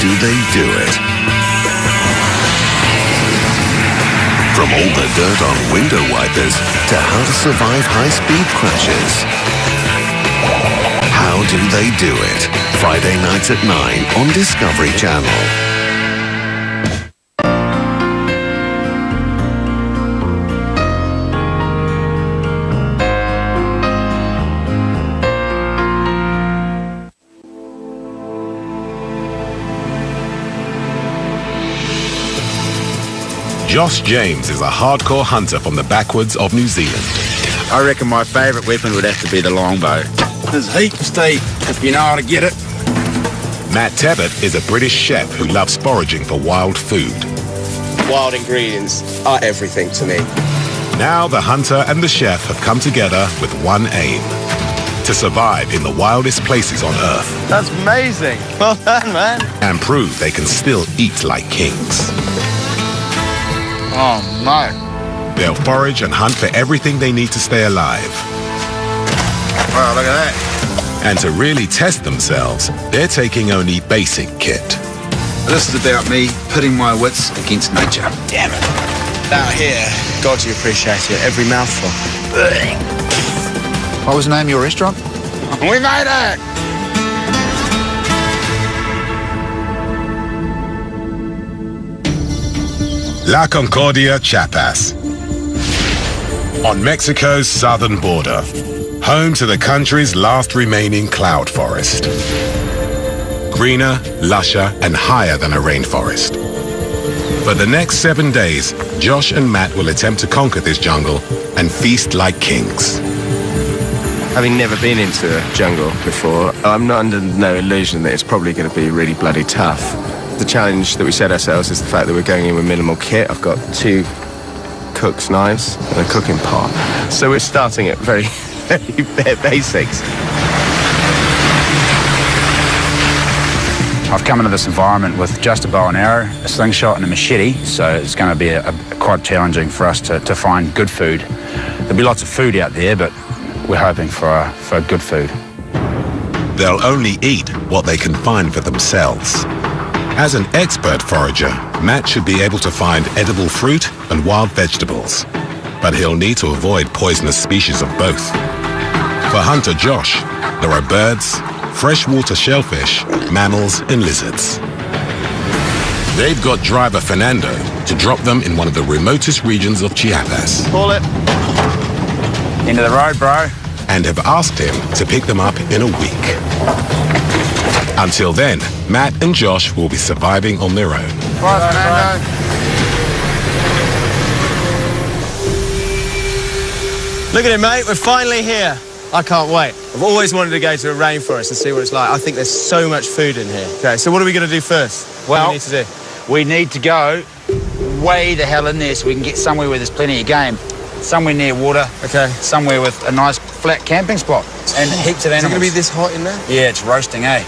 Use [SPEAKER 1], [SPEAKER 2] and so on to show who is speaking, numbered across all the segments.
[SPEAKER 1] do they do it? From all the dirt on window wipers to how to survive high-speed crashes. How do they do it? Friday nights at 9 on Discovery Channel.
[SPEAKER 2] Josh James is a hardcore hunter from the backwoods of New Zealand.
[SPEAKER 3] I reckon my favourite weapon would have to be the longbow. There's heaps to eat if you know how to get it.
[SPEAKER 2] Matt Tebbett is a British chef who loves foraging for wild food.
[SPEAKER 4] Wild ingredients are everything to me.
[SPEAKER 2] Now the hunter and the chef have come together with one aim: to survive in the wildest places on Earth.
[SPEAKER 4] That's amazing. Well done, man.
[SPEAKER 2] And prove they can still eat like kings.
[SPEAKER 3] Oh, no.
[SPEAKER 2] They'll forage and hunt for everything they need to stay alive.
[SPEAKER 3] Wow, look at that.
[SPEAKER 2] And to really test themselves, they're taking only basic kit.
[SPEAKER 3] This is about me pitting my wits against nature.
[SPEAKER 4] Damn it. Out here, God, you appreciate it. Every mouthful.
[SPEAKER 3] What was the name of your restaurant? We made it!
[SPEAKER 2] La Concordia, Chiapas. On Mexico's southern border, home to the country's last remaining cloud forest. Greener, lusher, and higher than a rainforest. For the next 7 days, Josh and Matt will attempt to conquer this jungle and feast like kings.
[SPEAKER 4] Having never been into a jungle before, I'm not under no illusion that it's probably going to be really bloody tough. The challenge that we set ourselves is the fact that we're going in with minimal kit. I've got 2 cook's knives and a cooking pot. So we're starting at very, very bare basics.
[SPEAKER 5] I've come into this environment with just a bow and arrow, a slingshot and a machete, so it's going to be quite challenging for us to find good food. There'll be lots of food out there, but we're hoping for good food.
[SPEAKER 2] They'll only eat what they can find for themselves. As an expert forager, Matt should be able to find edible fruit and wild vegetables, but he'll need to avoid poisonous species of both. For hunter Josh, there are birds, freshwater shellfish, mammals, and lizards. They've got driver Fernando to drop them in one of the remotest regions of Chiapas.
[SPEAKER 4] Pull it.
[SPEAKER 5] Into the road, bro.
[SPEAKER 2] And have asked him to pick them up in a week. Until then, Matt and Josh will be surviving on their own.
[SPEAKER 3] Bye, Fernando.
[SPEAKER 4] Look at it, mate. We're finally here. I can't wait. I've always wanted to go to a rainforest and see what it's like. I think there's so much food in here. Okay, so what are we going to do first? What do we need to do?
[SPEAKER 5] We need to go way the hell in there so we can get somewhere where there's plenty of game. Somewhere near water.
[SPEAKER 4] Okay.
[SPEAKER 5] Somewhere with a nice flat camping spot. And heaps of animals.
[SPEAKER 4] Is it going to be this hot in there?
[SPEAKER 5] Yeah, it's roasting, eh?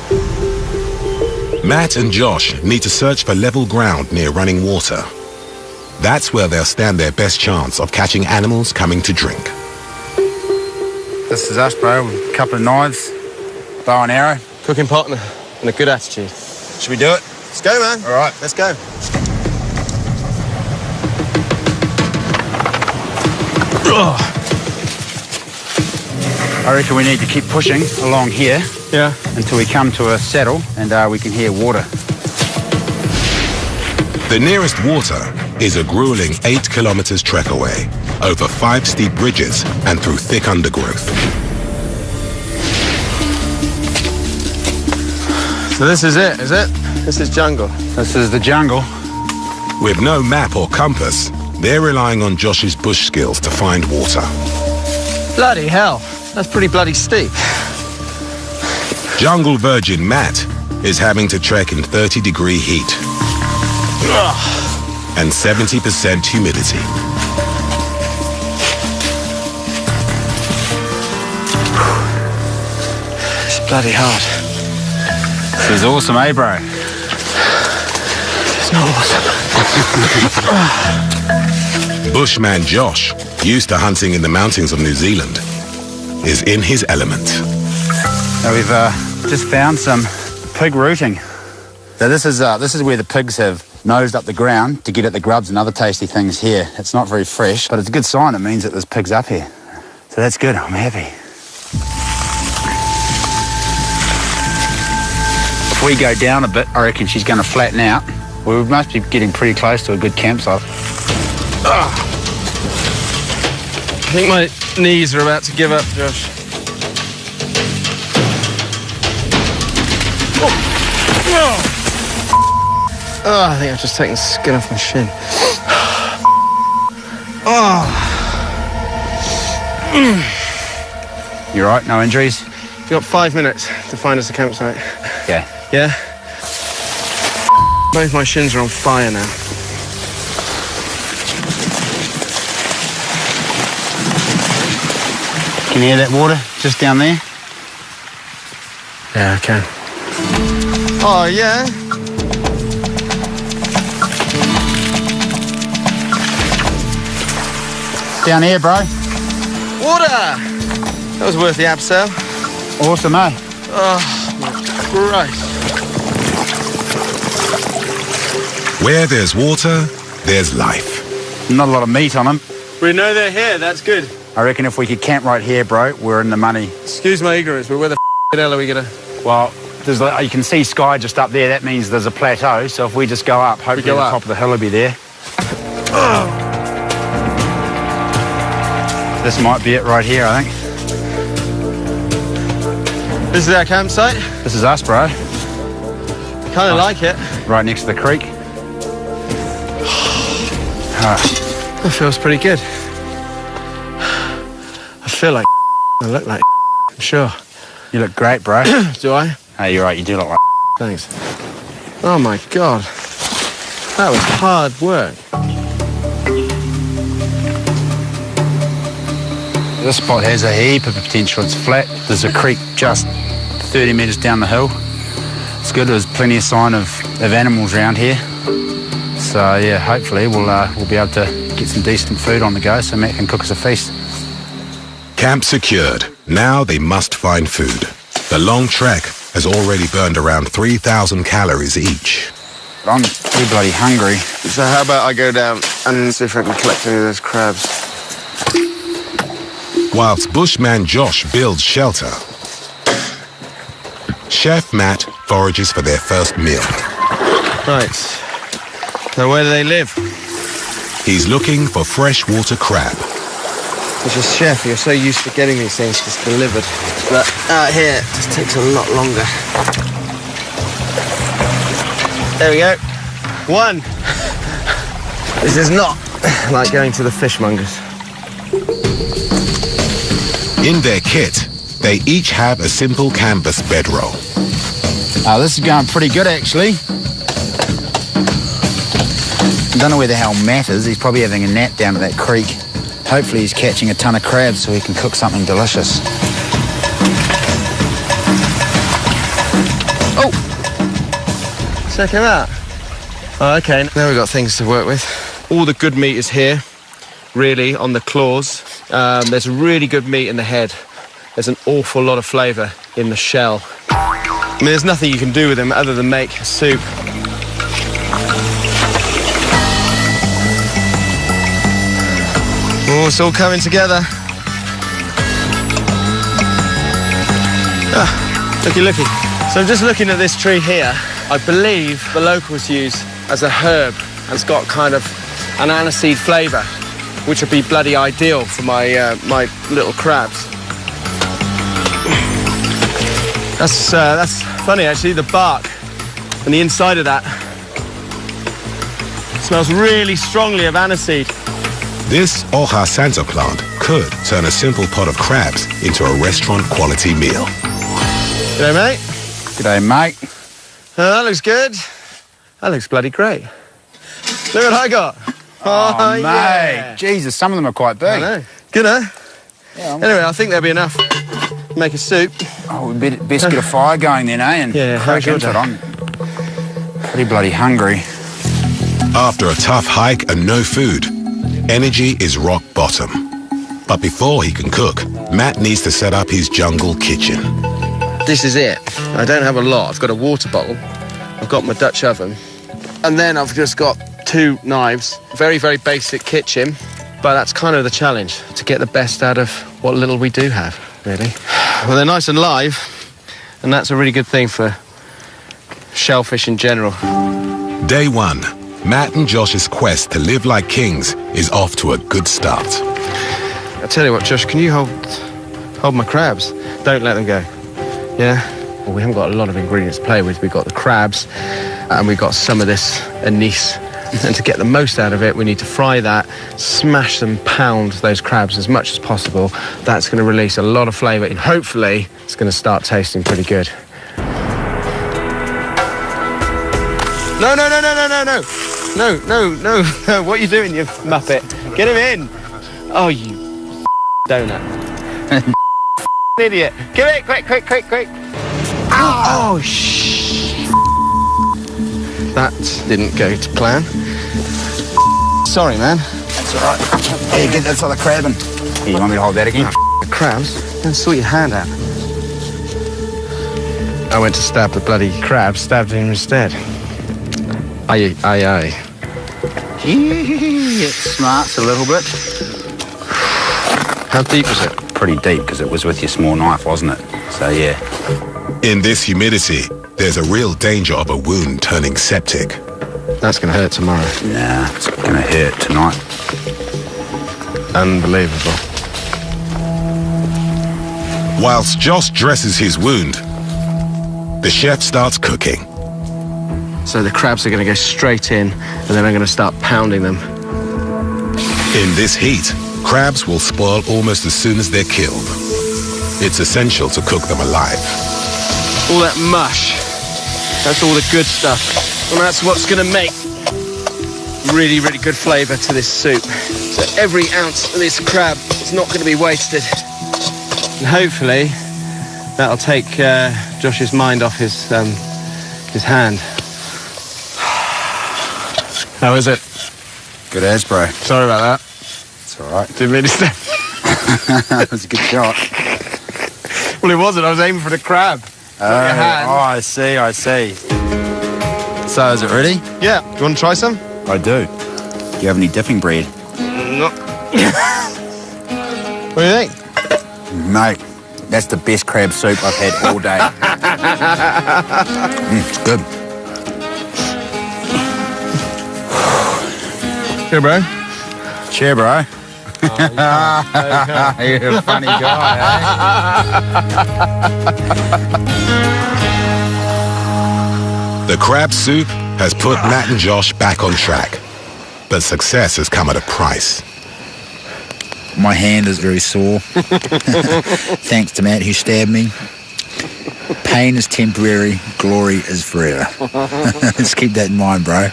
[SPEAKER 2] Matt and Josh need to search for level ground near running water. That's where they'll stand their best chance of catching animals coming to drink.
[SPEAKER 5] This is us, bro. With a couple of knives, bow and arrow.
[SPEAKER 4] Cooking pot and a good attitude.
[SPEAKER 5] Should we do it?
[SPEAKER 4] Let's go, man.
[SPEAKER 5] All right.
[SPEAKER 4] Let's go.
[SPEAKER 5] I reckon we need to keep pushing along here.
[SPEAKER 4] Yeah.
[SPEAKER 5] Until we come to a saddle and we can hear water.
[SPEAKER 2] The nearest water is a grueling 8 kilometers trek away, over 5 steep bridges and through thick undergrowth.
[SPEAKER 4] So this is it, is it? This is jungle.
[SPEAKER 5] This is the jungle.
[SPEAKER 2] With no map or compass, they're relying on Josh's bush skills to find water.
[SPEAKER 4] Bloody hell. That's pretty bloody steep.
[SPEAKER 2] Jungle virgin Matt is having to trek in 30-degree heat and 70% humidity.
[SPEAKER 4] It's bloody hard.
[SPEAKER 5] This is awesome, eh, bro?
[SPEAKER 4] It's not awesome.
[SPEAKER 2] Bushman Josh, used to hunting in the mountains of New Zealand, is in his element.
[SPEAKER 5] So we've just found some pig rooting. So this is where the pigs have nosed up the ground to get at the grubs and other tasty things here. It's not very fresh, but it's a good sign. It means that there's pigs up here. So that's good. I'm happy. If we go down a bit, I reckon she's going to flatten out. We must be getting pretty close to a good campsite.
[SPEAKER 6] I think my knees are about to give up, Josh. Oh, I think I've just taken the skin off my shin. Oh.
[SPEAKER 5] You all right? No injuries?
[SPEAKER 6] You've got 5 minutes to find us a campsite.
[SPEAKER 5] Yeah.
[SPEAKER 6] Yeah? Both my shins are on fire now.
[SPEAKER 5] Can you hear that water just down there?
[SPEAKER 6] Yeah, I can. Oh, yeah?
[SPEAKER 5] Down here, bro.
[SPEAKER 6] Water! That was worth the abseil.
[SPEAKER 5] Awesome, eh?
[SPEAKER 6] Oh, my Christ.
[SPEAKER 2] Where there's water, there's life.
[SPEAKER 5] Not a lot of meat on them.
[SPEAKER 6] We know they're here, that's good.
[SPEAKER 5] I reckon if we could camp right here, bro, we're in the money.
[SPEAKER 6] Excuse my ignorance, but where the hell are we gonna...
[SPEAKER 5] Well, you can see sky just up there. That means there's a plateau. So if we just go up, hopefully the top of the hill will be there.
[SPEAKER 6] Oh.
[SPEAKER 5] This might be it right here, I think.
[SPEAKER 6] This is our campsite?
[SPEAKER 5] This is us, bro.
[SPEAKER 6] Kind of like it.
[SPEAKER 5] Right next to the creek.
[SPEAKER 6] That feels pretty good. I feel like I look like I'm sure.
[SPEAKER 5] You look great, bro.
[SPEAKER 6] Do I?
[SPEAKER 5] Hey, you're right. You do look like
[SPEAKER 6] Thanks. Oh, my God. That was hard work.
[SPEAKER 5] This spot has a heap of potential. It's flat. There's a creek just 30 metres down the hill. It's good. There's plenty of sign of animals around here. So, yeah, hopefully we'll be able to get some decent food on the go so Matt can cook us a feast.
[SPEAKER 2] Camp secured. Now they must find food. The long trek has already burned around 3,000 calories each.
[SPEAKER 5] I'm too bloody hungry.
[SPEAKER 6] So how about I go down and see if I can collect any of those crabs?
[SPEAKER 2] Whilst Bushman Josh builds shelter, Chef Matt forages for their first meal.
[SPEAKER 6] Right. Now where do they live?
[SPEAKER 2] He's looking for freshwater crab.
[SPEAKER 6] As a chef, you're so used to getting these things just delivered. But out here, it just takes a lot longer. There we go. 1. This is not like going to the fishmongers.
[SPEAKER 2] In their kit, they each have a simple canvas bedroll.
[SPEAKER 5] This is going pretty good, actually. I don't know where the hell Matt is. He's probably having a nap down at that creek. Hopefully he's catching a ton of crabs so he can cook something delicious.
[SPEAKER 6] Oh! Check him out. Oh, okay, now we've got things to work with. All the good meat is here, really, on the claws. There's really good meat in the head. There's an awful lot of flavour in the shell. I mean, there's nothing you can do with them other than make a soup. Oh, it's all coming together. Looky, looky. So I'm just looking at this tree here. I believe the locals use as a herb, and it's got kind of an aniseed flavour, which would be bloody ideal for my my little crabs. That's funny, actually. The bark and the inside of that smells really strongly of aniseed.
[SPEAKER 2] This Hoja Santa plant could turn a simple pot of crabs into a restaurant-quality meal.
[SPEAKER 6] G'day, mate.
[SPEAKER 5] G'day, mate.
[SPEAKER 6] That looks good. That looks bloody great. Look what I got.
[SPEAKER 5] Oh, mate.
[SPEAKER 6] Yeah.
[SPEAKER 5] Jesus, some of them are quite big.
[SPEAKER 6] I know. Good, huh?
[SPEAKER 5] Yeah,
[SPEAKER 6] anyway, I think there'll be enough. Make a soup.
[SPEAKER 5] Oh, we best get a fire going then, eh? And
[SPEAKER 6] Yeah,
[SPEAKER 5] crack
[SPEAKER 6] how's your
[SPEAKER 5] into it.
[SPEAKER 6] day?
[SPEAKER 5] I'm pretty bloody hungry.
[SPEAKER 2] After a tough hike and no food, energy is rock bottom. But before he can cook, Matt needs to set up his jungle kitchen.
[SPEAKER 6] This is it. I don't have a lot. I've got a water bottle, a I've got my Dutch oven. And then I've just got 2 knives. Very, very basic kitchen. But that's kind of the challenge, to get the best out of what little we do have, really. Well, they're nice and live, and that's a really good thing for shellfish in general.
[SPEAKER 2] Day 1. Matt and Josh's quest to live like kings is off to a good start.
[SPEAKER 6] I tell you what, Josh, can you hold my crabs? Don't let them go. Yeah? Well, we haven't got a lot of ingredients to play with. We've got the crabs, and we've got some of this anise. And to get the most out of it, we need to fry that, smash them, pound those crabs as much as possible. That's going to release a lot of flavour, and hopefully it's going to start tasting pretty good. No, no, no, no, no, no, no. No, no, no, no. What are you doing, you muppet? Get him in. Oh, you donut. Idiot. Give it, quick, quick, quick, quick. Oh, shh. That didn't go to plan. Sorry, man.
[SPEAKER 3] That's all right. Here, get that other crab in. Here, you want me to hold that again?
[SPEAKER 6] The crabs? Then sort your hand out. I went to stab the bloody crab, stabbed him instead. Aye, aye, aye.
[SPEAKER 3] It smarts a little bit.
[SPEAKER 6] How deep was it?
[SPEAKER 5] Pretty deep, because it was with your small knife, wasn't it? So, yeah.
[SPEAKER 2] In this humidity, there's a real danger of a wound turning septic.
[SPEAKER 6] That's going to hurt tomorrow.
[SPEAKER 5] Nah, it's going to hurt tonight.
[SPEAKER 6] Unbelievable.
[SPEAKER 2] Whilst Josh dresses his wound, the chef starts cooking.
[SPEAKER 6] So the crabs are going to go straight in, and then I'm going to start pounding them.
[SPEAKER 2] In this heat, crabs will spoil almost as soon as they're killed. It's essential to cook them alive.
[SPEAKER 6] All that mush, that's all the good stuff. And that's what's going to make really, really good flavour to this soup. So every ounce of this crab is not going to be wasted. And hopefully, that'll take Josh's mind off his hand. How is it?
[SPEAKER 3] Good as, bro.
[SPEAKER 6] Sorry about that.
[SPEAKER 3] It's all right.
[SPEAKER 6] Didn't mean to step.
[SPEAKER 3] That was a good shot.
[SPEAKER 6] Well, it wasn't. I was aiming for the crab.
[SPEAKER 3] I see, I see. So, is it ready?
[SPEAKER 6] Yeah. Do you want to try some?
[SPEAKER 3] I do. Do you have any dipping bread?
[SPEAKER 6] No. What do you think?
[SPEAKER 3] Mate, that's the best crab soup I've had all day. It's good.
[SPEAKER 6] Here, bro.
[SPEAKER 3] Cheer, bro. You're a funny guy,
[SPEAKER 2] The crab soup has put Matt and Josh back on track, but success has come at a price.
[SPEAKER 3] My hand is very sore. Thanks to Matt who stabbed me. Pain is temporary, glory is forever. Let's keep that in mind, bro.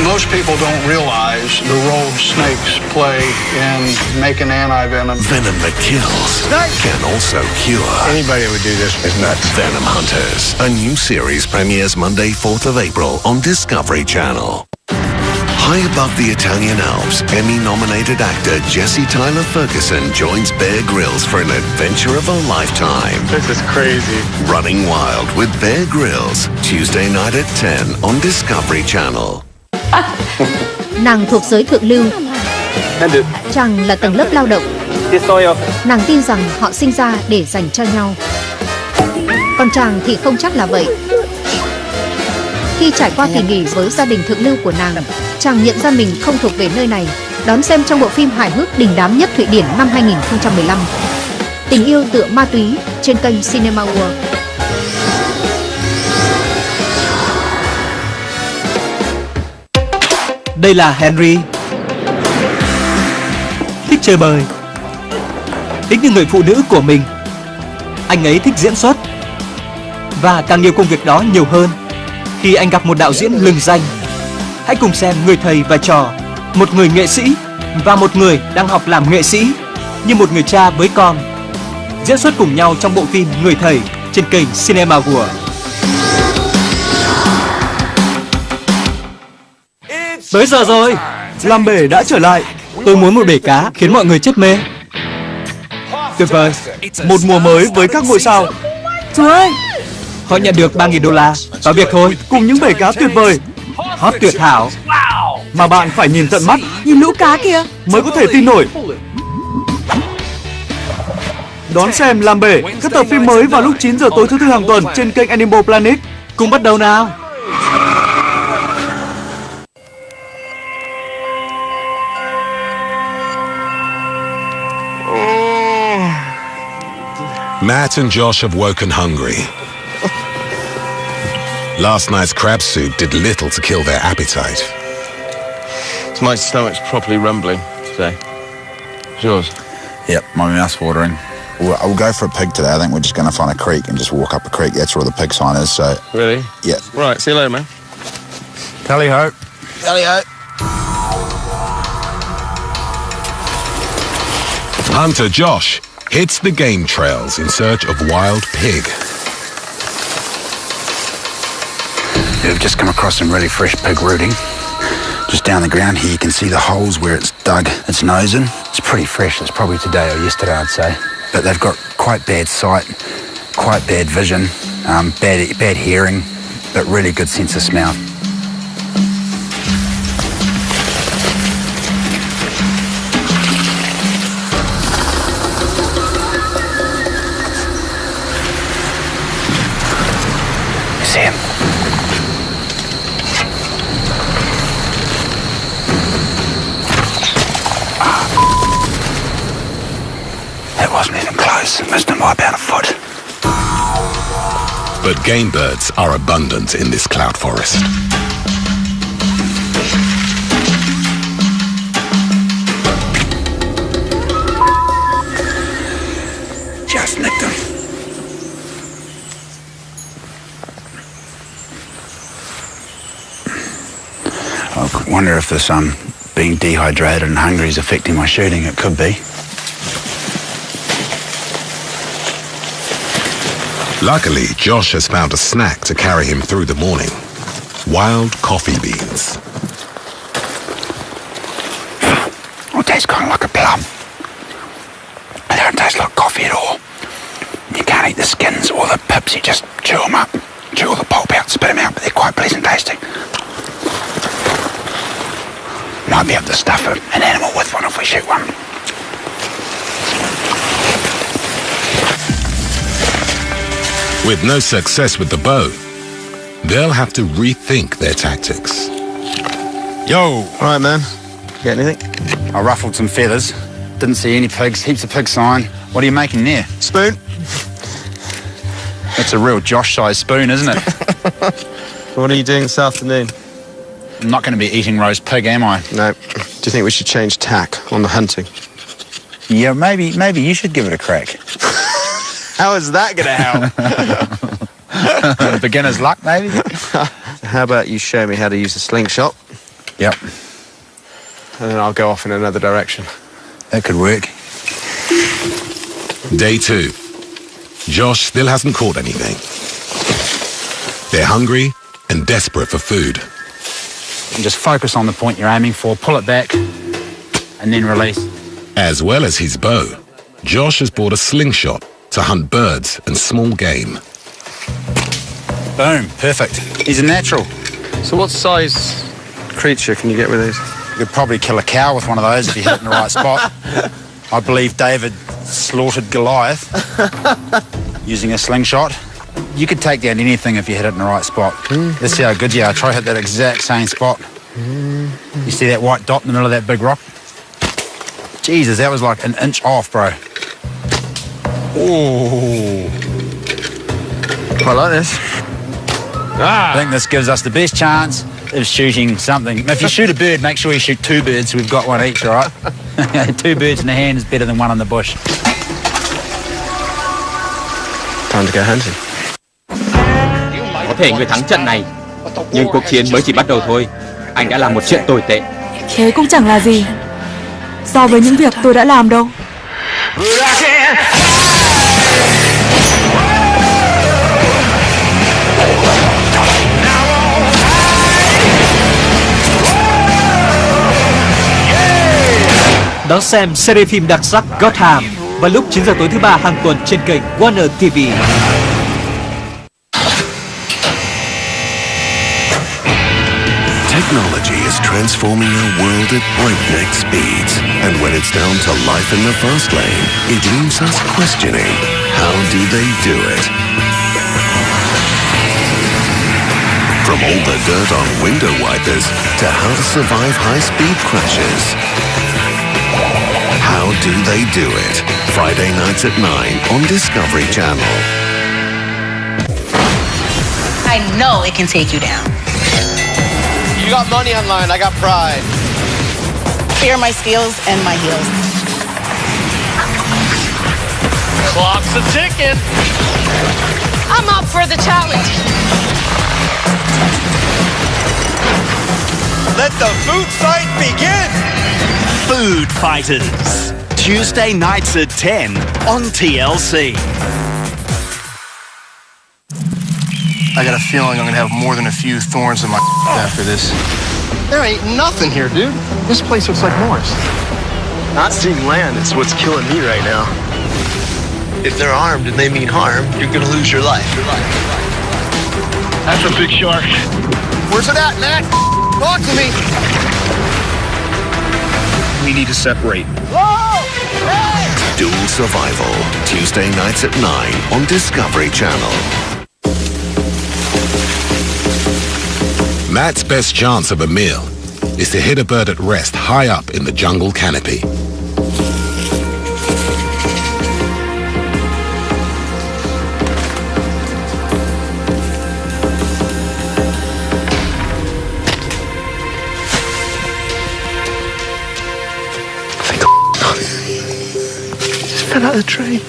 [SPEAKER 7] Most people don't realize the role snakes play in making anti-venom.
[SPEAKER 1] Venom that kills can also cure.
[SPEAKER 6] Anybody that would do this is nuts.
[SPEAKER 1] Venom Hunters, a new series premieres Monday, 4th of April on Discovery Channel. High above the Italian Alps, Emmy-nominated actor Jesse Tyler Ferguson joins Bear Grylls for an adventure of a lifetime.
[SPEAKER 6] This is crazy.
[SPEAKER 1] Running Wild with Bear Grylls, Tuesday night at 10 on Discovery Channel.
[SPEAKER 8] Nàng thuộc giới thượng lưu, chàng là tầng lớp lao động. Nàng tin rằng họ sinh ra để dành cho nhau. Còn chàng thì không chắc là vậy. Khi trải qua kỳ nghỉ với gia đình thượng lưu của nàng, chàng nhận ra mình không thuộc về nơi này. Đón xem trong bộ phim hài hước đình đám nhất Thụy Điển năm 2015. Tình yêu tựa ma túy trên kênh Cinema World.
[SPEAKER 9] Đây là Henry. Thích chơi bời. Thích như người phụ nữ của mình. Anh ấy thích diễn xuất. Và càng yêu công việc đó nhiều hơn khi anh gặp một đạo diễn lừng danh. Hãy cùng xem người thầy và trò, một người nghệ sĩ và một người đang học làm nghệ sĩ, như một người cha với con, diễn xuất cùng nhau trong bộ phim Người thầy trên kênh Cinema World. Tới giờ rồi, làm bể đã trở lại. Tôi muốn một bể cá khiến mọi người chết mê. Tuyệt vời, một mùa mới với các ngôi sao. Chúa ơi, Họ nhận được $3.000 vào việc thôi.
[SPEAKER 10] Cùng những bể cá tuyệt vời,
[SPEAKER 9] Hot tuyệt hảo.
[SPEAKER 10] mà bạn phải nhìn tận mắt
[SPEAKER 11] Nhìn lũ cá kìa.
[SPEAKER 10] mới có thể tin nổi. Đón xem làm bể các tập phim mới vào lúc 9 giờ tối thứ Tư hàng tuần trên kênh Animal Planet.
[SPEAKER 9] Cùng bắt đầu nào.
[SPEAKER 2] Matt and Josh have woken hungry. Last night's crab soup did little to kill their appetite.
[SPEAKER 6] My stomach's properly rumbling today. It's yours?
[SPEAKER 3] Yep, my mouth's watering. I'll go for a pig today. I think we're just going to find a creek and just walk up a creek. That's where the pig sign is, so...
[SPEAKER 6] Really?
[SPEAKER 3] Yeah.
[SPEAKER 6] Right, see you later, man.
[SPEAKER 3] Tally-ho.
[SPEAKER 6] Tally-ho.
[SPEAKER 2] Hunter Josh hits the game trails in search of wild pig.
[SPEAKER 3] We've just come across some really fresh pig rooting. Just down the ground here, you can see the holes where it's dug its nose in. It's pretty fresh. It's probably today or yesterday, I'd say. But they've got quite bad sight, quite bad vision, bad hearing, but really good sense of smell. You see him? That wasn't even close. Missed him by about a foot.
[SPEAKER 2] But game birds are abundant in this cloud forest.
[SPEAKER 3] Just nicked him. I wonder if this being dehydrated and hungry is affecting my shooting. It could be.
[SPEAKER 2] Luckily, Josh has found a snack to carry him through the morning. Wild coffee beans.
[SPEAKER 3] It tastes kind of like a plum. It don't taste like coffee at all. You can't eat the skins or the pips, you just chew them up. Chew all the pulp out, spit them out, but they're quite pleasant tasting. Might be able to stuff an animal with one if we shoot one.
[SPEAKER 2] With no success with the bow, they'll have to rethink their tactics.
[SPEAKER 3] Yo!
[SPEAKER 6] All right, man. Get anything?
[SPEAKER 3] I ruffled some feathers. Didn't see any pigs, heaps of pig sign. What are you making there?
[SPEAKER 6] Spoon.
[SPEAKER 3] That's a real Josh-sized spoon, isn't it?
[SPEAKER 6] What are you doing this afternoon?
[SPEAKER 3] I'm not going to be eating roast pig, am I?
[SPEAKER 6] No. Do you think we should change tack on the hunting?
[SPEAKER 3] Yeah, maybe you should give it a crack.
[SPEAKER 6] How is that going to help?
[SPEAKER 3] Beginner's luck, maybe?
[SPEAKER 6] How about you show me how to use a slingshot?
[SPEAKER 3] Yep.
[SPEAKER 6] And then I'll go off in another direction.
[SPEAKER 3] That could work.
[SPEAKER 2] Day 2. Josh still hasn't caught anything. They're hungry and desperate for food.
[SPEAKER 5] And just focus on the point you're aiming for, pull it back, and then release.
[SPEAKER 2] As well as his bow, Josh has bought a slingshot to hunt birds and small game.
[SPEAKER 3] Boom, perfect. He's a natural.
[SPEAKER 6] So what size creature can you get with these?
[SPEAKER 3] You could probably kill a cow with one of those if you hit it in the right spot. I believe David slaughtered Goliath using a slingshot. You could take down anything if you hit it in the right spot. Let's see how good you are. Try hit that exact same spot. You see that white dot in the middle of that big rock? Jesus, that was like an inch off, bro. Oh.
[SPEAKER 6] I like this.
[SPEAKER 3] I think this gives us the best chance of shooting something. If you shoot a bird, make sure you shoot 2 birds, so we've got one each, all right? 2 birds in the hand is better than 1 in the bush.
[SPEAKER 6] Time to go hunting.
[SPEAKER 9] Có thể người thắng trận này, nhưng cuộc chiến mới chỉ bắt đầu thôi. Anh đã làm một chuyện tồi tệ.
[SPEAKER 11] Thế cũng chẳng là gì so với những việc tôi đã làm đâu.
[SPEAKER 9] Đón xem series phim đặc sắc Gotham vào lúc 9 giờ tối thứ Ba hàng tuần trên kênh Warner TV.
[SPEAKER 1] Technology is transforming our world at breakneck speeds. And when it's down to life in the fast lane, it leaves us questioning, how do they do it? From all the dirt on window wipers to how to survive high-speed crashes. How do they do it? Friday nights at 9 on Discovery Channel.
[SPEAKER 12] I know it can take you down.
[SPEAKER 6] You got money online, I got pride.
[SPEAKER 12] Here are my skills and my heels.
[SPEAKER 6] Clock's a ticking.
[SPEAKER 12] I'm up for the challenge.
[SPEAKER 13] Let the food fight begin! Food Fighters. Tuesday nights at 10 on TLC.
[SPEAKER 6] I got a feeling I'm gonna have more than a few thorns in my after this. There ain't nothing here, dude. This place looks like Mars. Not seeing land is what's killing me right now.
[SPEAKER 14] If they're armed and they mean harm, you're gonna lose your life.
[SPEAKER 6] That's a big shark. Where's it at, Matt? Talk to me.
[SPEAKER 14] We need to separate.
[SPEAKER 6] Whoa! Hey!
[SPEAKER 1] Dual Survival, Tuesday nights at 9 on Discovery Channel.
[SPEAKER 2] Matt's best chance of a meal is to hit a bird at rest high up in the jungle canopy.
[SPEAKER 6] Fell out of the train.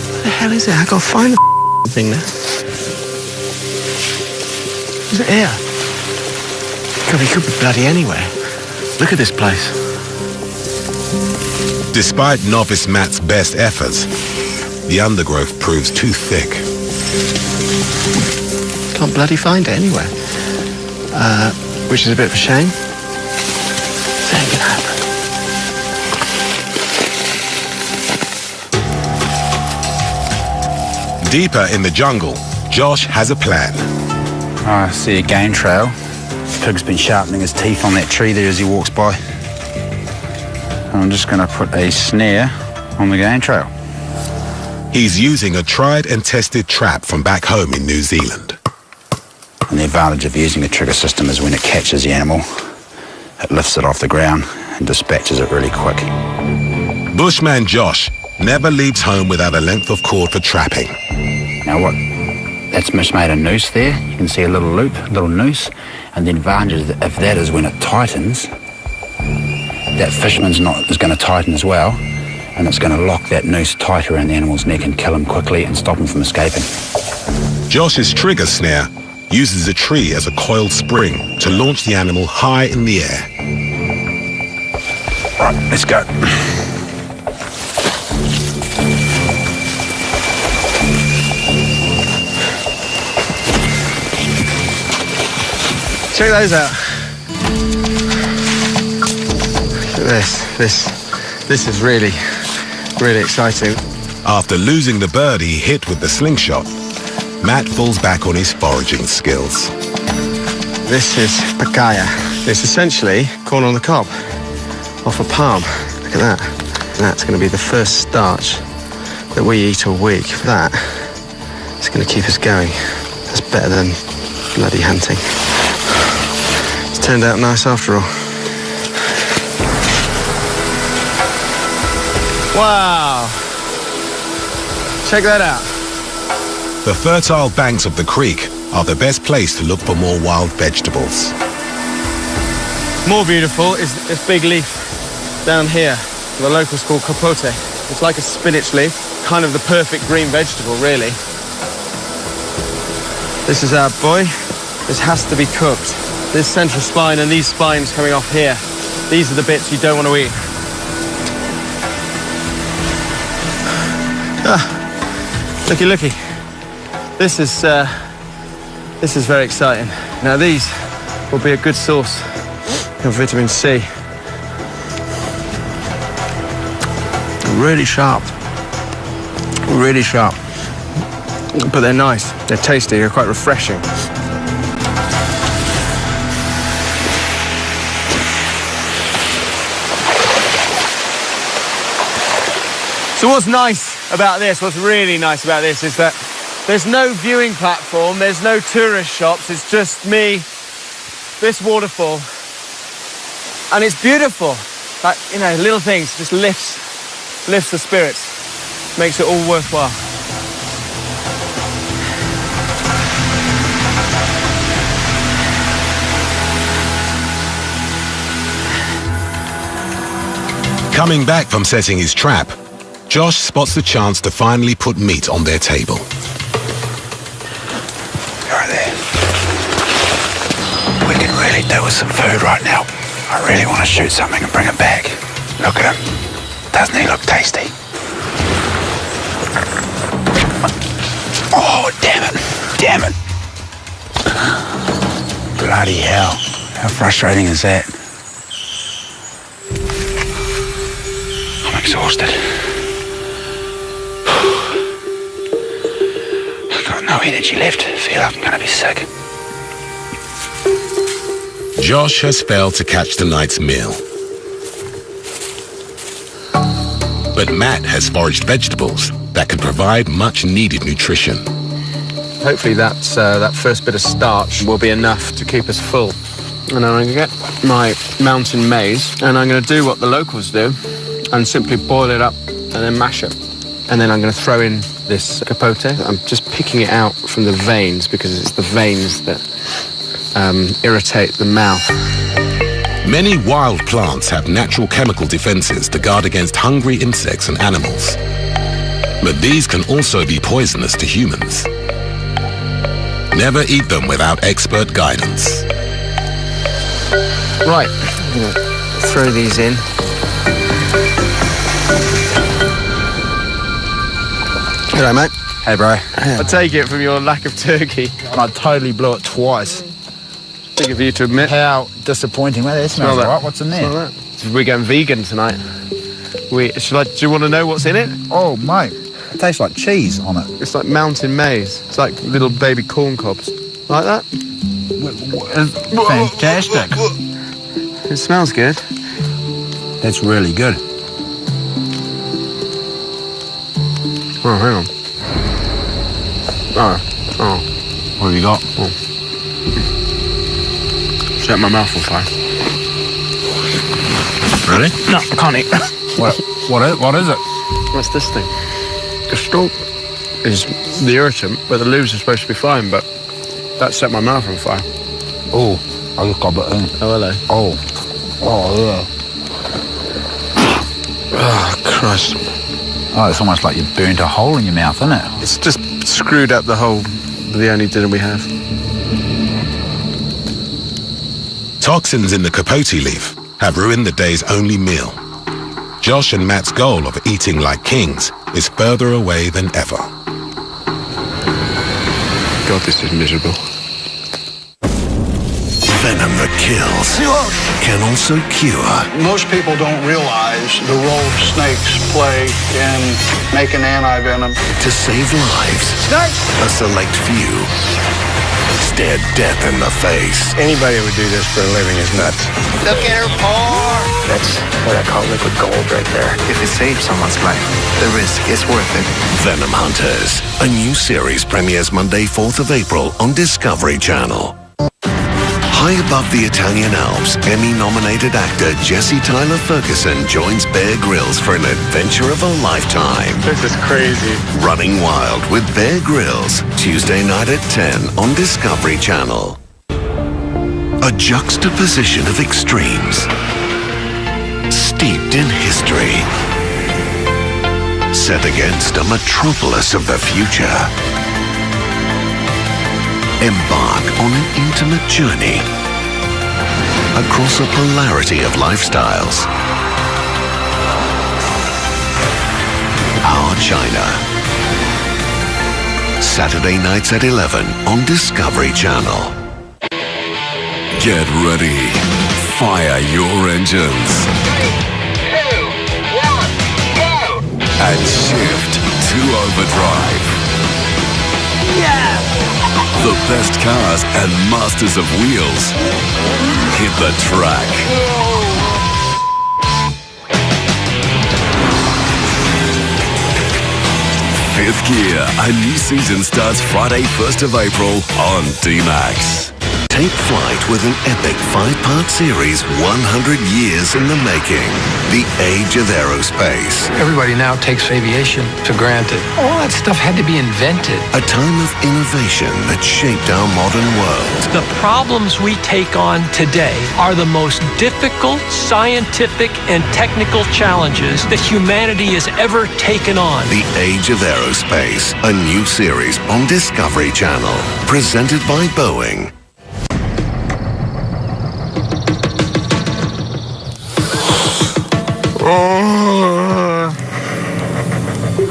[SPEAKER 6] What the hell is it? I gotta find the thing now. Is it here? God, he could be bloody anywhere. Look at this place.
[SPEAKER 2] Despite novice Matt's best efforts, the undergrowth proves too thick.
[SPEAKER 6] Can't bloody find it anywhere. Which is a bit of a shame. It ain't gonna happen.
[SPEAKER 2] Deeper in the jungle, Josh has a plan.
[SPEAKER 5] I see a game trail. Pig's been sharpening his teeth on that tree there as he walks by. I'm just going to put a snare on the game trail.
[SPEAKER 2] He's using a tried and tested trap from back home in New Zealand.
[SPEAKER 5] And the advantage of using the trigger system is when it catches the animal, it lifts it off the ground and dispatches it really quick.
[SPEAKER 2] Bushman Josh never leaves home without a length of cord for trapping.
[SPEAKER 5] Now what? That's just made a noose there. You can see a little loop, a little noose. And the advantage of that is when it tightens, that fisherman's knot is going to tighten as well, and it's going to lock that noose tight around the animal's neck and kill him quickly and stop him from escaping.
[SPEAKER 2] Josh's trigger snare uses a tree as a coiled spring to launch the animal high in the air.
[SPEAKER 5] Right, let's go.
[SPEAKER 6] Check those out. Look at this is really exciting.
[SPEAKER 2] After losing the bird he hit with the slingshot, Matt falls back on his foraging skills.
[SPEAKER 6] This is pacaya. It's essentially corn on the cob off a palm. Look at that. And that's going to be the first starch that we eat a week. That is going to keep us going. That's better than bloody hunting. It's turned out nice after all. Wow. Check that out.
[SPEAKER 2] The fertile banks of the creek are the best place to look for more wild vegetables.
[SPEAKER 6] More beautiful is this big leaf down here. The locals call capote. It's like a spinach leaf, kind of the perfect green vegetable, really. This is our boy. This has to be cooked. This central spine and these spines coming off here, these are the bits you don't want to eat. Ah, looky. This is very exciting. Now these will be a good source of vitamin C. Really sharp. Really sharp. but they're nice. They're tasty. They're quite refreshing. So what's nice about this, what's really nice about this is that there's no viewing platform, there's no tourist shops, it's just me, this waterfall, and it's beautiful. Like, you know, little things, just lifts the spirits, makes it all worthwhile.
[SPEAKER 2] Coming back from setting his trap, Josh spots the chance to finally put meat on their table.
[SPEAKER 3] Right there. We can really do with some food right now. I really want to shoot something and bring it back. Look at him. Doesn't he look tasty? Oh, damn it. Damn it. Bloody hell. How frustrating is that? I'm exhausted. I've got no energy left. I feel like I'm going to be sick.
[SPEAKER 2] Josh has failed to catch tonight's meal. But Matt has foraged vegetables that can provide much-needed nutrition.
[SPEAKER 6] Hopefully that first bit of starch will be enough to keep us full. And then I'm going to get my mountain maize, and I'm going to do what the locals do, and simply boil it up and then mash it. And then I'm going to throw in this capote. I'm just picking it out from the veins because it's the veins that irritate the mouth.
[SPEAKER 2] Many wild plants have natural chemical defenses to guard against hungry insects and animals. But these can also be poisonous to humans. Never eat them without expert guidance.
[SPEAKER 6] Right, I'm going to throw these in. Hello, mate.
[SPEAKER 3] Hey, bro.
[SPEAKER 6] I take it from your lack of turkey.
[SPEAKER 3] I totally blew it twice.
[SPEAKER 6] Big of you to admit.
[SPEAKER 3] How disappointing. Well, that smells right. What's in there?
[SPEAKER 6] Smell that. We're going vegan tonight. Do you want to know what's in it?
[SPEAKER 3] Oh, mate. It tastes like cheese on it.
[SPEAKER 6] It's like mountain maize. It's like little baby corn cobs. Like that?
[SPEAKER 3] Fantastic.
[SPEAKER 6] It smells good.
[SPEAKER 3] That's really good.
[SPEAKER 6] Oh, hang on. Oh.
[SPEAKER 3] What have you got?
[SPEAKER 6] Oh. Set my mouth on fire.
[SPEAKER 3] Really?
[SPEAKER 6] No, I can't eat.
[SPEAKER 3] What is it?
[SPEAKER 6] What's this thing? The stalk is the irritant, but the leaves are supposed to be fine, but that set my mouth on fire.
[SPEAKER 3] Oh, I just got it in.
[SPEAKER 6] Oh, hello.
[SPEAKER 3] Oh, yeah.
[SPEAKER 6] Oh, Christ.
[SPEAKER 3] Oh, it's almost like you burnt a hole in your mouth, isn't it?
[SPEAKER 6] It's just screwed up the whole, the only dinner we have.
[SPEAKER 2] Toxins in the capote leaf have ruined the day's only meal. Josh and Matt's goal of eating like kings is further away than ever.
[SPEAKER 6] God, this is miserable.
[SPEAKER 1] Venom that kills can also cure.
[SPEAKER 7] Most people don't realize the role snakes play in making anti-venom.
[SPEAKER 1] To save lives, a select few stare death in the face.
[SPEAKER 4] Anybody who would do this for a living is nuts.
[SPEAKER 12] Look at her paw.
[SPEAKER 4] That's what I call liquid gold right there.
[SPEAKER 15] If it saves someone's life, the risk is worth it.
[SPEAKER 1] Venom Hunters, a new series premieres Monday, 4th of April on Discovery Channel. High above the Italian Alps, Emmy-nominated actor Jesse Tyler Ferguson joins Bear Grylls for an adventure of a lifetime.
[SPEAKER 6] This is crazy.
[SPEAKER 1] Running Wild with Bear Grylls, Tuesday night at 10 on Discovery Channel. A juxtaposition of extremes, steeped in history, set against a metropolis of the future. Embark on an intimate journey across a polarity of lifestyles. Our China. Saturday nights at 11 on Discovery Channel. Get ready. Fire your engines.
[SPEAKER 16] 3, 2, 1, go!
[SPEAKER 1] And shift to overdrive.
[SPEAKER 17] The best cars and masters of wheels hit the track. Fifth Gear, a new season starts Friday 1st of April on D-Max.
[SPEAKER 1] Take flight with an epic 5-part series 100 years in the making. The Age of Aerospace.
[SPEAKER 18] Everybody now takes aviation for granted. All that stuff had to be invented.
[SPEAKER 1] A time of innovation that shaped our modern world.
[SPEAKER 19] The problems we take on today are the most difficult scientific and technical challenges that humanity has ever taken on.
[SPEAKER 1] The Age of Aerospace, a new series on Discovery Channel, presented by Boeing.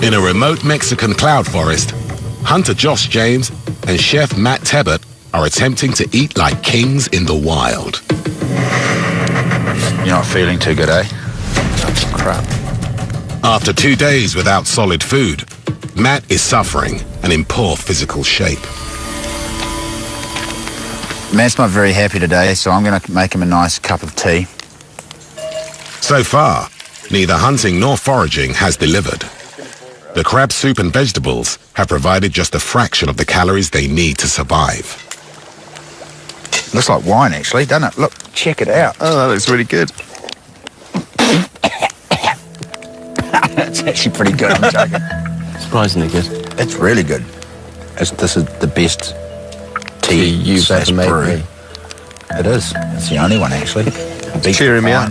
[SPEAKER 2] In a remote Mexican cloud forest, hunter Josh James and chef Matt Tebbett are attempting to eat like kings in the wild.
[SPEAKER 5] You're not feeling too good, eh? Crap.
[SPEAKER 2] After 2 days without solid food, Matt is suffering and in poor physical shape.
[SPEAKER 3] Matt's not very happy today, so I'm going to make him a nice cup of tea.
[SPEAKER 2] So far, neither hunting nor foraging has delivered. The crab soup and vegetables have provided just a fraction of the calories they need to survive.
[SPEAKER 3] Looks like wine, actually, doesn't it? Look, check it out.
[SPEAKER 6] Oh, that looks really good.
[SPEAKER 3] It's actually pretty good, I'm joking.
[SPEAKER 6] Surprisingly good.
[SPEAKER 3] It's really good. This is the best tea
[SPEAKER 6] you've ever made.
[SPEAKER 3] Brew. It is. It's the only one, actually.
[SPEAKER 6] Cheering me up.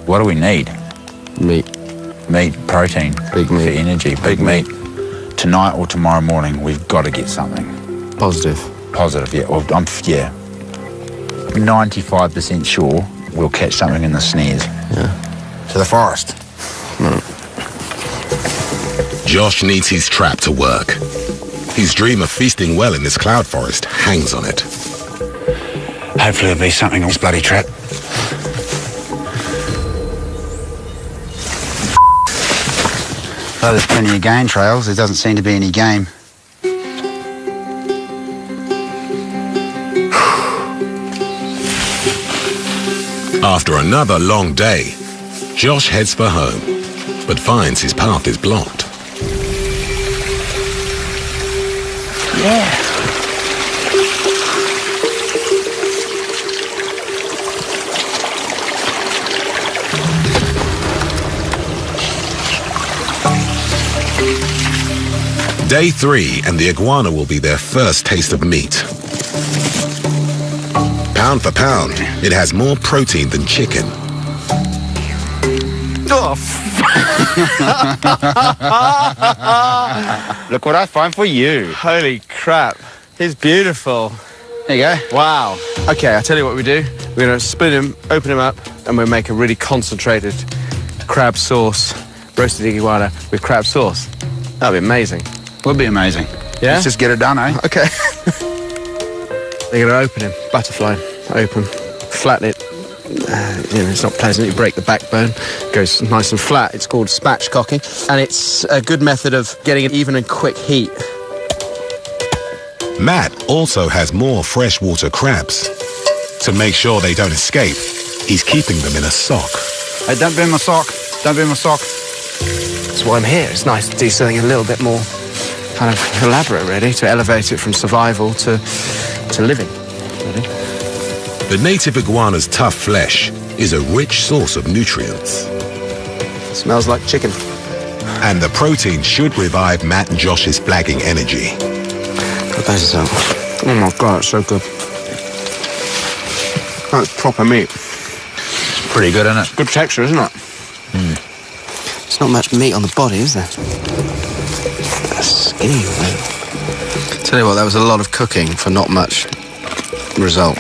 [SPEAKER 3] What do we need?
[SPEAKER 6] Meat.
[SPEAKER 3] Meat, protein.
[SPEAKER 6] Big meat.
[SPEAKER 3] For energy. Big meat. Tonight or tomorrow morning, we've got to get something.
[SPEAKER 6] Positive.
[SPEAKER 3] Positive, yeah. Well, I'm 95% sure we'll catch something in the snares.
[SPEAKER 6] Yeah.
[SPEAKER 3] To the forest.
[SPEAKER 6] No.
[SPEAKER 2] Josh needs his trap to work. His dream of feasting well in this cloud forest hangs on it.
[SPEAKER 3] Hopefully there'll be something on this bloody trap. So there's plenty of game trails. There doesn't seem to be any game.
[SPEAKER 2] After another long day, Josh heads for home, but finds his path is blocked.
[SPEAKER 3] Yeah.
[SPEAKER 2] Day 3, and the iguana will be their first taste of meat. Pound for pound, it has more protein than chicken.
[SPEAKER 6] Oh,
[SPEAKER 3] Look what I find for you.
[SPEAKER 6] holy crap. He's beautiful.
[SPEAKER 3] There you go.
[SPEAKER 6] Wow. Okay, I'll tell you what we do. We're going to split him, open him up, and we'll make a really concentrated crab sauce, roasted iguana with crab sauce. That'd be amazing.
[SPEAKER 3] Would be amazing.
[SPEAKER 6] Yeah?
[SPEAKER 3] Let's just get it done, eh?
[SPEAKER 6] Okay. They're going to open him, butterfly, open, flatten it. It's not pleasant, you break the backbone, goes nice and flat. It's called spatchcocking, and it's a good method of getting it even and quick heat.
[SPEAKER 2] Matt also has more freshwater crabs. To make sure they don't escape, he's keeping them in a sock.
[SPEAKER 3] Hey, don't burn my sock. Don't burn my sock.
[SPEAKER 6] That's why I'm here. It's nice to do something a little bit more kind of elaborate, really, to elevate it from survival to living, really.
[SPEAKER 2] The native iguana's tough flesh is a rich source of nutrients.
[SPEAKER 6] It smells like chicken.
[SPEAKER 2] And the protein should revive Matt and Josh's flagging energy.
[SPEAKER 6] Oh my God, it's so good. That's proper meat.
[SPEAKER 3] It's pretty good, isn't it?
[SPEAKER 6] Good texture, isn't it?
[SPEAKER 3] Mm.
[SPEAKER 6] There's not much meat on the body, is there? That's skinny, man. Tell you what, that was a lot of cooking for not much result.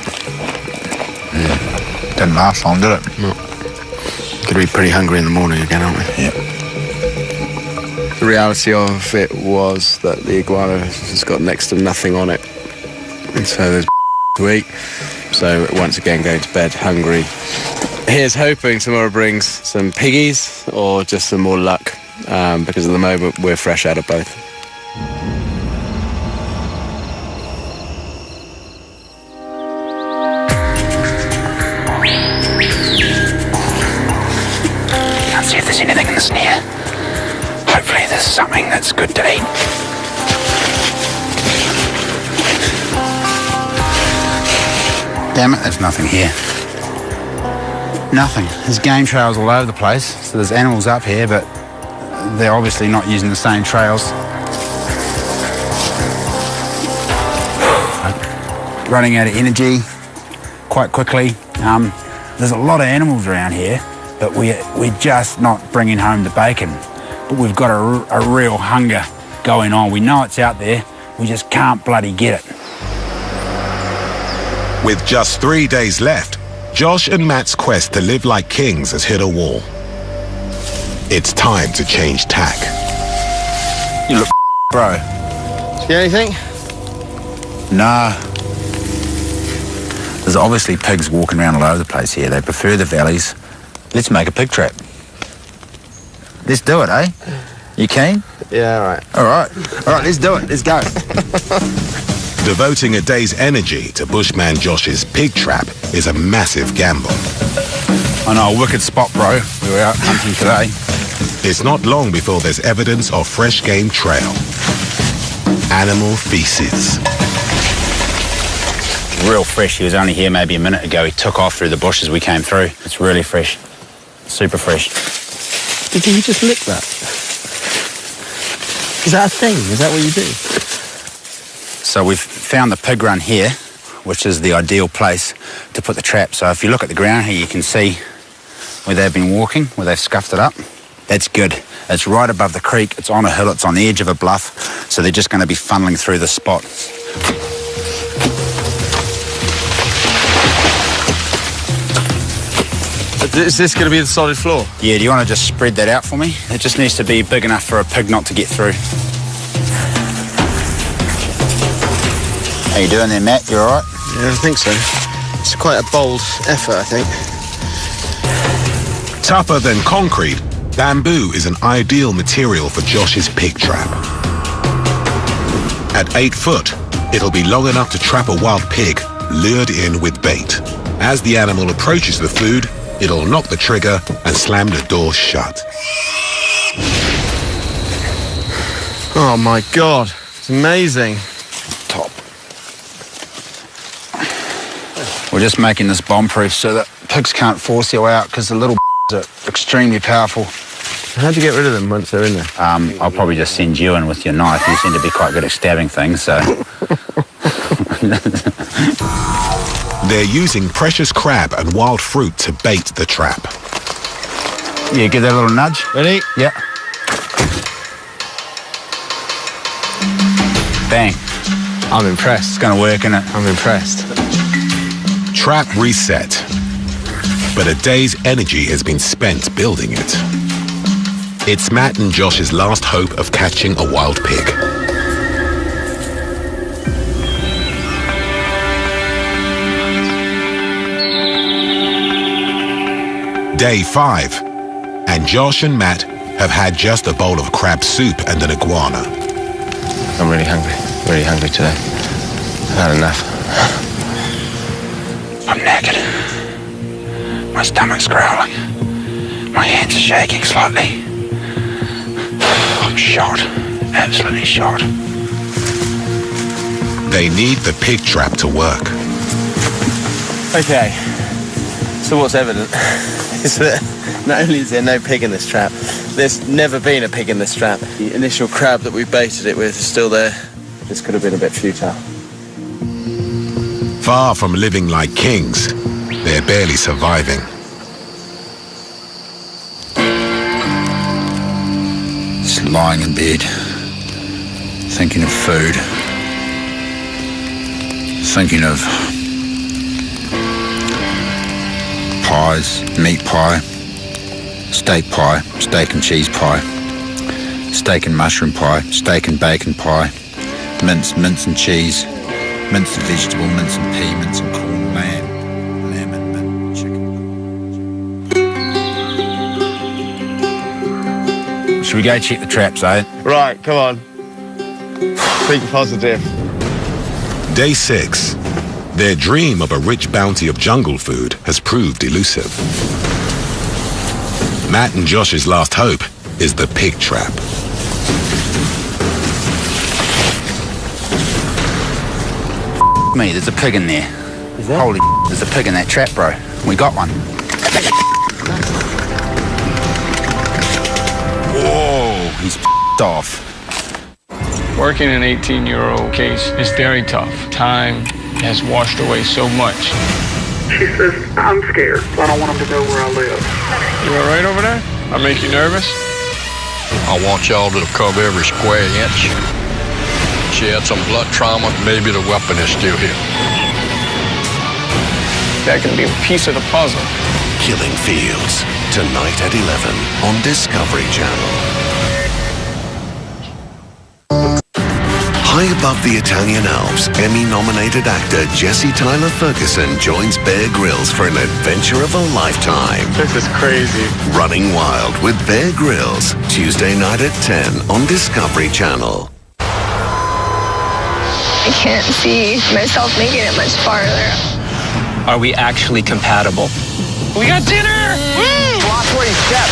[SPEAKER 3] Didn't last long, did it?
[SPEAKER 6] No. Could be pretty hungry in the morning again, aren't we?
[SPEAKER 3] Yeah.
[SPEAKER 6] The reality of it was that the iguana has got next to nothing on it. And so there's to eat. So once again, going to bed hungry. Here's hoping tomorrow brings some piggies or just some more luck, because at the moment we're fresh out of both.
[SPEAKER 5] Let's see if there's anything in the snare. Hopefully there's something that's good to eat. Damn it, there's nothing here. Nothing. There's game trails all over the place, so there's animals up here, but they're obviously not using the same trails. Running out of energy quite quickly. There's a lot of animals around here, but we're just not bringing home the bacon. But we've got a real hunger going on. We know it's out there, we just can't bloody get it.
[SPEAKER 2] With just 3 days left, Josh and Matt's quest to live like kings has hit a wall. It's time to change tack.
[SPEAKER 5] You look bro.
[SPEAKER 6] See anything?
[SPEAKER 5] Nah. There's obviously pigs walking around all over the place here. They prefer the valleys. Let's make a pig trap. Let's do it, eh? You keen?
[SPEAKER 6] Yeah, all right.
[SPEAKER 5] All right, let's do it. Let's go.
[SPEAKER 2] Devoting a day's energy to Bushman Josh's pig trap is a massive gamble.
[SPEAKER 5] I know, a wicked spot, bro. We were out hunting today.
[SPEAKER 2] It's not long before there's evidence of fresh game trail. Animal feces.
[SPEAKER 5] Real fresh. He was only here maybe a minute ago. He took off through the bush as we came through. It's really fresh. Super fresh.
[SPEAKER 6] Did you just lick that? Is that a thing? Is that what you do?
[SPEAKER 5] So we've found the pig run here, which is the ideal place to put the trap. So if you look at the ground here, you can see where they've been walking, where they've scuffed it up. That's good. It's right above the creek. It's on a hill. It's on the edge of a bluff. So they're just going to be funneling through this spot.
[SPEAKER 6] Is this going to be the solid floor?
[SPEAKER 5] Yeah, do you want to just spread that out for me? It just needs to be big enough for a pig not to get through. How you doing there, Matt? You all right?
[SPEAKER 6] Yeah, I think so. It's quite a bold effort, I think.
[SPEAKER 2] Tougher than concrete, bamboo is an ideal material for Josh's pig trap. At 8 foot, it'll be long enough to trap a wild pig lured in with bait. As the animal approaches the food, it'll knock the trigger and slam the door shut.
[SPEAKER 6] Oh my God, it's amazing.
[SPEAKER 5] Top. We're just making this bomb-proof so that pigs can't force you out because the little are extremely powerful.
[SPEAKER 6] How do you get rid of them once they're in there?
[SPEAKER 5] I'll probably just send you in with your knife. You seem to be quite good at stabbing things, so...
[SPEAKER 2] They're using precious crab and wild fruit to bait the trap.
[SPEAKER 5] Yeah, give that a little nudge.
[SPEAKER 6] Ready?
[SPEAKER 5] Yeah. Bang.
[SPEAKER 6] I'm impressed.
[SPEAKER 5] It's going to work, isn't it?
[SPEAKER 6] I'm impressed.
[SPEAKER 2] Trap reset. But a day's energy has been spent building it. It's Matt and Josh's last hope of catching a wild pig. Day 5, and Josh and Matt have had just a bowl of crab soup and an iguana.
[SPEAKER 4] I'm really hungry today. I've had enough.
[SPEAKER 5] I'm knackered. My stomach's growling. My hands are shaking slightly. I'm shot. Absolutely shot.
[SPEAKER 2] They need the pig trap to work.
[SPEAKER 6] Okay, so what's evident is that not only is there no pig in this trap, there's never been a pig in this trap. The initial crab that we baited it with is still there. This could have been a bit futile.
[SPEAKER 2] Far from living like kings, they're barely surviving.
[SPEAKER 3] Just lying in bed, thinking of food, thinking of pies, meat pie, steak and cheese pie, steak and mushroom pie, steak and bacon pie, mince and cheese, mince and vegetable, mince and pea, mince and corn, lamb and chicken.
[SPEAKER 5] Should we go check the traps, eh?
[SPEAKER 6] Right, come on. Think positive.
[SPEAKER 2] Day 6. Their dream of a rich bounty of jungle food has proved elusive. Matt and Josh's last hope is the pig trap.
[SPEAKER 3] Me, there's a pig in there.
[SPEAKER 6] Is there?
[SPEAKER 3] Holy, there's a pig in that trap, bro. We got one. Whoa, he's off.
[SPEAKER 20] Working an 18-year-old case is very tough. Time has washed away so much.
[SPEAKER 7] She says, I'm scared. I don't want him to know where I live.
[SPEAKER 20] You all right over there? I make you nervous?
[SPEAKER 18] I want y'all to cover every square inch. She had some blood trauma. Maybe the weapon is still here.
[SPEAKER 20] That can be a piece of the puzzle.
[SPEAKER 1] Killing Fields, tonight at 11 on Discovery Channel. High above the Italian Alps, Emmy-nominated actor Jesse Tyler Ferguson joins Bear Grylls for an adventure of a lifetime.
[SPEAKER 20] This is crazy.
[SPEAKER 1] Running Wild with Bear Grylls, Tuesday night at 10 on Discovery Channel.
[SPEAKER 21] I can't see myself making it much farther.
[SPEAKER 22] Are we actually compatible?
[SPEAKER 20] We got dinner!
[SPEAKER 22] Watch where you step.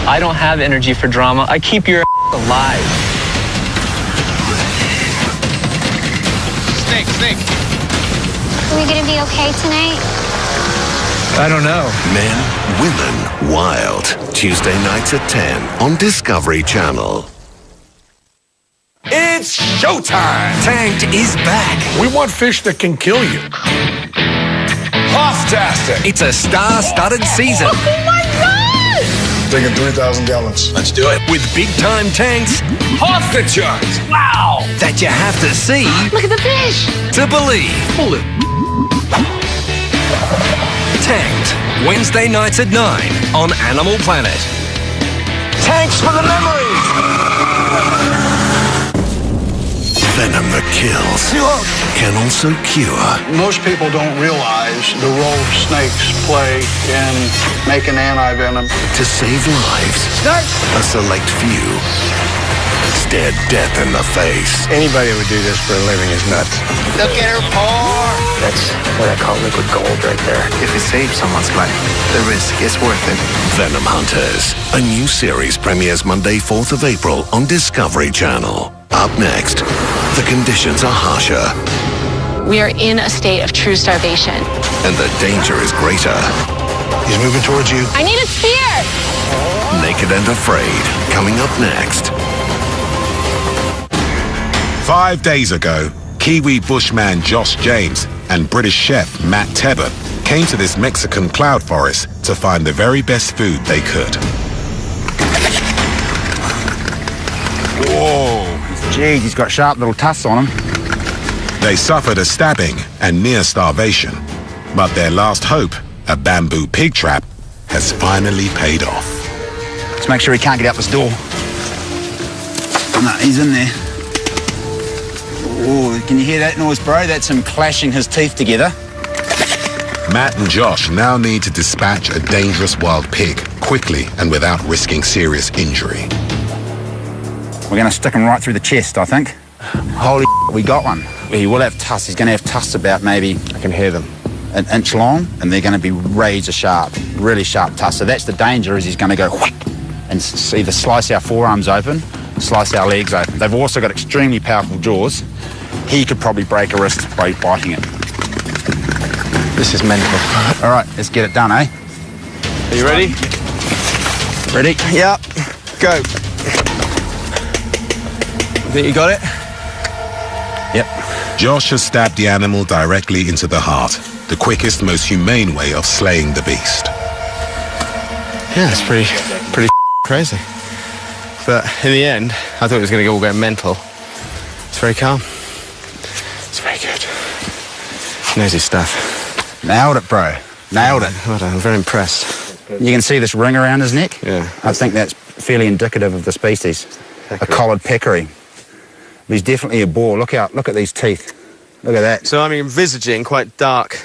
[SPEAKER 22] I don't have energy for drama. I keep your alive.
[SPEAKER 21] Snake. Are we gonna be okay tonight?
[SPEAKER 22] I don't know.
[SPEAKER 1] Men, Women, Wild. Tuesday nights at 10 on Discovery Channel.
[SPEAKER 23] It's showtime! Tanked is back.
[SPEAKER 24] We want fish that can kill you.
[SPEAKER 23] Fantastic! It's a star-studded season.
[SPEAKER 24] Oh my God! Taking 3,000 gallons.
[SPEAKER 23] Let's do it. With big-time tanks off the charts. Wow! That you have to see.
[SPEAKER 21] Look at the fish!
[SPEAKER 23] To believe.
[SPEAKER 24] Hold it.
[SPEAKER 23] Tanked. Wednesday nights at 9 on Animal Planet. Tanks for the memories!
[SPEAKER 1] Venom that kills can also cure.
[SPEAKER 7] Most people don't realize the role snakes play in making anti-venom.
[SPEAKER 1] To save lives, a select few stare death in the face.
[SPEAKER 4] Anybody who would do this for a living is nuts.
[SPEAKER 12] Look at her pour.
[SPEAKER 15] That's what I call liquid gold right there. If it saves someone's life, the risk is worth it.
[SPEAKER 1] Venom Hunters, a new series premieres Monday, 4th of April on Discovery Channel. Up next, the conditions are harsher.
[SPEAKER 21] We are in a state of true starvation.
[SPEAKER 1] And the danger is greater.
[SPEAKER 24] He's moving towards you.
[SPEAKER 21] I need a spear!
[SPEAKER 1] Naked and Afraid, coming up next.
[SPEAKER 2] 5 days ago, Kiwi bushman Josh James and British chef Matt Tebbutt came to this Mexican cloud forest to find the very best food they could.
[SPEAKER 3] Whoa! Gee, he's got sharp little tusks on him.
[SPEAKER 2] They suffered a stabbing and near starvation, but their last hope, a bamboo pig trap, has finally paid off.
[SPEAKER 3] Let's make sure he can't get out this door. No, he's in there. Oh, can you hear that noise, bro? That's him clashing his teeth together.
[SPEAKER 2] Matt and Josh now need to dispatch a dangerous wild pig quickly and without risking serious injury.
[SPEAKER 3] We're going to stick him right through the chest, I think. Holy we got one. He will have tusks. He's going to have tusks about maybe...
[SPEAKER 6] I can hear them.
[SPEAKER 3] An inch long, and they're going to be razor sharp, really sharp tusks. So that's the danger, is he's going to go whack and either slice our forearms open, slice our legs open. They've also got extremely powerful jaws. He could probably break a wrist by biting it.
[SPEAKER 6] This is mental.
[SPEAKER 3] All right, let's get it done, eh?
[SPEAKER 6] Are you ready?
[SPEAKER 3] Ready?
[SPEAKER 6] Yeah. Go. Think you got it?
[SPEAKER 3] Yep.
[SPEAKER 2] Josh has stabbed the animal directly into the heart, the quickest, most humane way of slaying the beast.
[SPEAKER 6] Yeah, it's pretty crazy. But in the end, I thought it was going to all go mental. It's very calm. It's very good. He knows his stuff.
[SPEAKER 3] Nailed it, bro. Nailed it.
[SPEAKER 6] Well done. I'm very impressed.
[SPEAKER 3] You can see this ring around his neck?
[SPEAKER 6] Yeah.
[SPEAKER 3] I think that's fairly indicative of the species. Peccary. A collared peccary. He's definitely a boar. Look at these teeth. Look at that.
[SPEAKER 6] So I'm envisaging quite dark,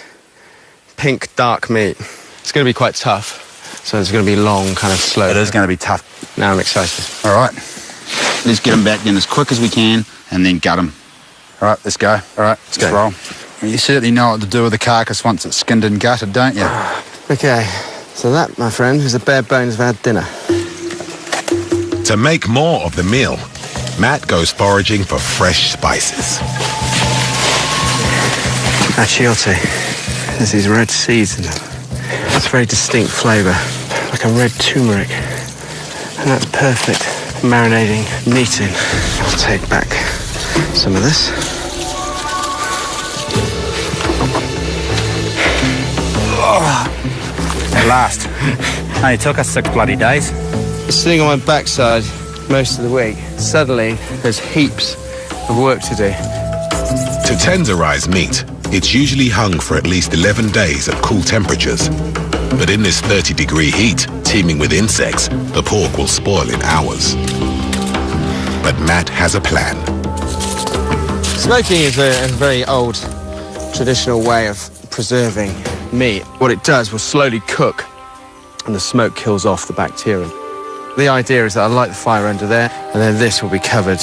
[SPEAKER 6] pink, dark meat. It's going to be quite tough. So it's going to be long, kind of slow.
[SPEAKER 3] It is going to be tough.
[SPEAKER 6] Now I'm excited.
[SPEAKER 3] All right. Let's get him back in as quick as we can and then gut him. All right, let's go. All right, let's roll. You certainly know what to do with the carcass once it's skinned and gutted, don't you?
[SPEAKER 6] Okay. So that, my friend, is the bare bones of our dinner.
[SPEAKER 2] To make more of the meal, Matt goes foraging for fresh spices.
[SPEAKER 6] Achiote. There's these red seeds in them. It's a very distinct flavour, like a red turmeric. And that's perfect for marinating meat in. I'll take back some of this.
[SPEAKER 5] At last. Only took us 6 bloody days.
[SPEAKER 6] Sitting on my backside most of the week, suddenly there's heaps of work to do.
[SPEAKER 2] To tenderize meat, it's usually hung for at least 11 days at cool temperatures. But in this 30-degree heat, teeming with insects, the pork will spoil in hours. But Matt has a plan.
[SPEAKER 6] Smoking is a very old, traditional way of preserving meat. What it does will slowly cook, and the smoke kills off the bacteria. The idea is that I light the fire under there, and then this will be covered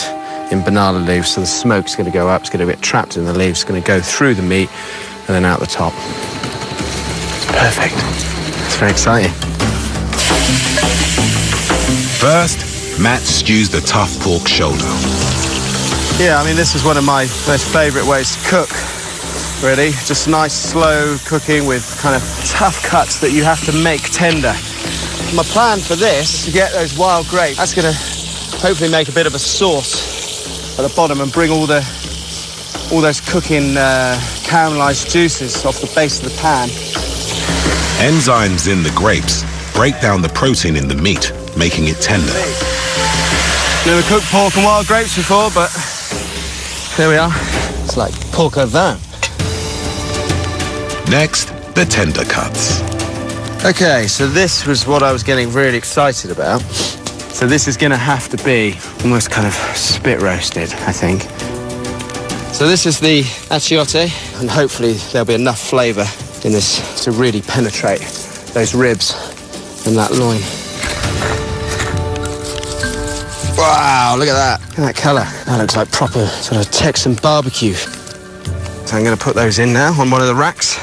[SPEAKER 6] in banana leaves, so the smoke's going to go up, it's going to get trapped in the leaves, it's going to go through the meat, and then out the top. It's perfect. It's very exciting.
[SPEAKER 2] First, Matt stews the tough pork shoulder.
[SPEAKER 6] Yeah, I mean, this is one of my most favourite ways to cook, really. Just nice, slow cooking with kind of tough cuts that you have to make tender. My plan for this is to get those wild grapes. That's going to hopefully make a bit of a sauce at the bottom and bring all those cooking caramelised juices off the base of the pan.
[SPEAKER 2] Enzymes in the grapes break down the protein in the meat, making it tender.
[SPEAKER 6] Never cooked pork and wild grapes before, but there we are. It's like pork au vin.
[SPEAKER 2] Next, the tender cuts.
[SPEAKER 6] Okay, so this was what I was getting really excited about. So this is going to have to be almost kind of spit roasted, I think. So this is the achiote, and hopefully there'll be enough flavour in this to really penetrate those ribs and that loin. Wow, look at that. Look at that colour. That looks like proper sort of Texan barbecue. So I'm going to put those in now on one of the racks.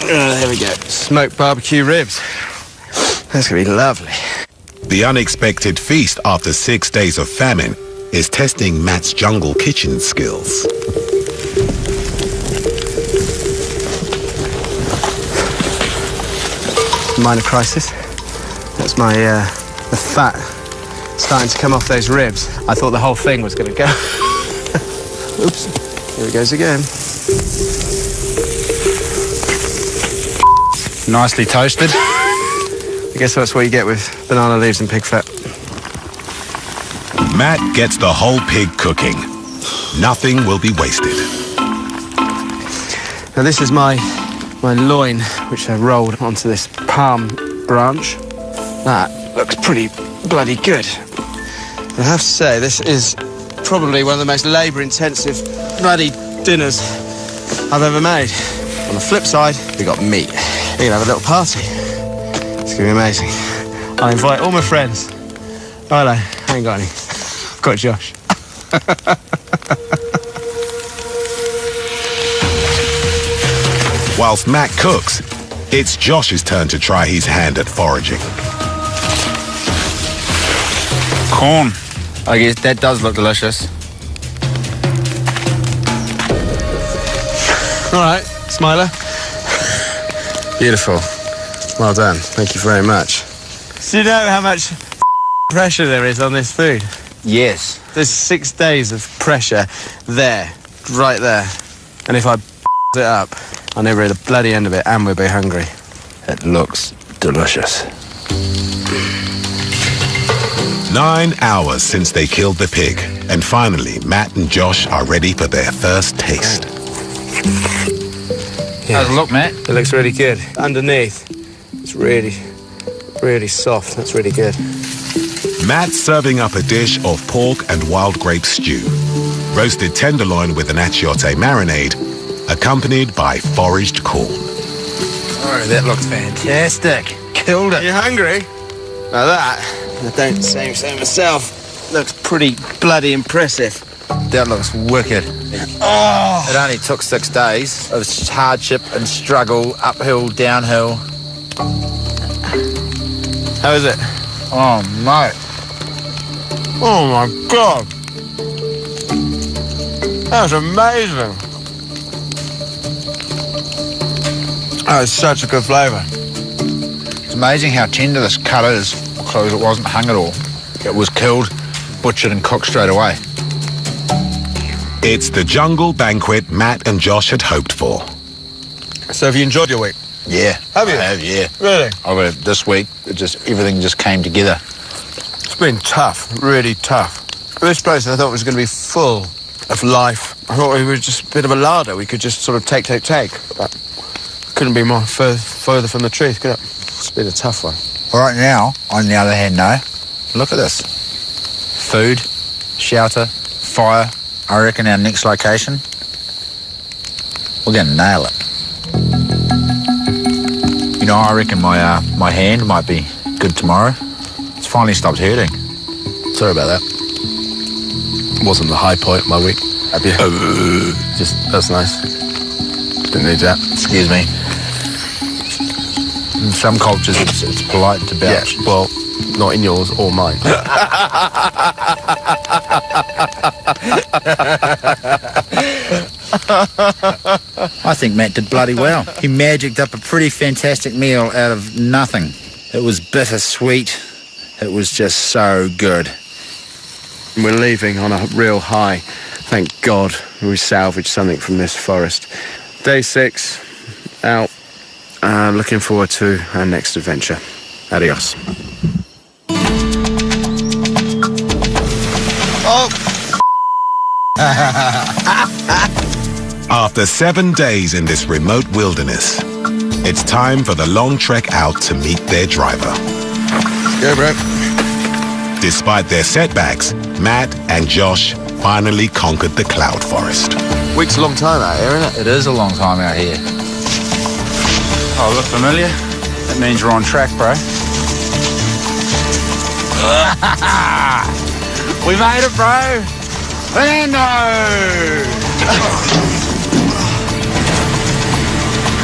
[SPEAKER 6] There we go. Smoked barbecue ribs. That's going to be lovely.
[SPEAKER 2] The unexpected feast after 6 days of famine is testing Matt's jungle kitchen skills.
[SPEAKER 6] Minor crisis. That's my the fat starting to come off those ribs. I thought the whole thing was going to go. Oops. Here it goes again.
[SPEAKER 5] Nicely toasted.
[SPEAKER 6] I guess that's what you get with banana leaves and pig fat.
[SPEAKER 2] Matt gets the whole pig cooking. Nothing will be wasted.
[SPEAKER 6] Now this is my loin, which I rolled onto this palm branch. That looks pretty bloody good. I have to say, this is probably one of the most labour-intensive bloody dinners I've ever made. On the flip side, we got meat. We're gonna have a little party. It's gonna be amazing. I'll invite all my friends. Oh, hello, I ain't got any. I've got Josh.
[SPEAKER 2] Whilst Matt cooks, it's Josh's turn to try his hand at foraging.
[SPEAKER 5] Corn. I guess that does look delicious.
[SPEAKER 6] All right, Smiler. Beautiful. Well done. Thank you very much. Do you know how much pressure there is on this food?
[SPEAKER 5] Yes.
[SPEAKER 6] There's 6 days of pressure there, right there. And if I it up, I'll never hear the bloody end of it, and we'll be hungry.
[SPEAKER 5] It looks delicious.
[SPEAKER 2] 9 hours since they killed the pig, and finally Matt and Josh are ready for their first taste.
[SPEAKER 6] Yeah.
[SPEAKER 5] How's it look, Matt?
[SPEAKER 6] It looks really good. Underneath, it's really, really soft. That's really good.
[SPEAKER 2] Matt's serving up a dish of pork and wild grape stew, roasted tenderloin with an achiote marinade, accompanied by foraged corn.
[SPEAKER 5] Oh, that looks fantastic. Killed it.
[SPEAKER 6] You hungry? Now that, I don't say so myself, looks pretty bloody impressive.
[SPEAKER 5] That looks wicked.
[SPEAKER 6] Oh!
[SPEAKER 5] It only took 6 days of hardship and struggle, uphill, downhill.
[SPEAKER 6] How is it?
[SPEAKER 3] Oh, mate.
[SPEAKER 6] Oh, my God. That's amazing. Oh, it's such a good flavour.
[SPEAKER 3] It's amazing how tender this cut is, because it wasn't hung at all. It was killed, butchered and cooked straight away.
[SPEAKER 2] It's the jungle banquet Matt and Josh had hoped for.
[SPEAKER 6] So have you enjoyed your week?
[SPEAKER 3] Yeah.
[SPEAKER 6] Have you?
[SPEAKER 3] I have, yeah.
[SPEAKER 6] Really?
[SPEAKER 3] This week, everything just came together.
[SPEAKER 6] It's been tough, really tough. This place I thought was going to be full of life. I thought we were just a bit of a larder. We could just sort of take. But couldn't be more further from the truth, could it? It's been a tough one.
[SPEAKER 3] Right now, on the other hand, no. Look at this. Food, shelter, fire. I reckon our next location, we're going to nail it. You know, I reckon my hand might be good tomorrow. It's finally stopped hurting.
[SPEAKER 14] Sorry about that. Wasn't the high point of my week. That's nice. Didn't need that.
[SPEAKER 3] Excuse me. In some cultures, it's polite to belch.
[SPEAKER 14] Yeah, well, not in yours or mine.
[SPEAKER 3] I think Matt did bloody well. He magicked up a pretty fantastic meal out of nothing. It was bittersweet. It was just so good.
[SPEAKER 6] We're leaving on a real high. Thank God we salvaged something from this forest. Day 6, out. Looking forward to our next adventure. Adios.
[SPEAKER 2] After 7 days in this remote wilderness, it's time for the long trek out to meet their driver.
[SPEAKER 6] Go, bro.
[SPEAKER 2] Despite their setbacks, Matt and Josh finally conquered the cloud forest.
[SPEAKER 6] Week's a long time out here, isn't it?
[SPEAKER 3] It is a long time out here.
[SPEAKER 5] Oh, look familiar? That means we're on track, bro.
[SPEAKER 3] We made it, bro! Lando!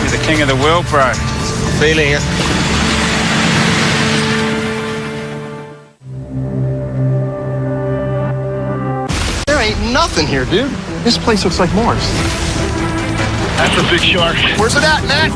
[SPEAKER 5] You're the king of the world, bro.
[SPEAKER 6] Feeling it.
[SPEAKER 14] There ain't nothing here, dude. This place looks like Mars.
[SPEAKER 20] That's a big shark.
[SPEAKER 14] Where's it at, Matt?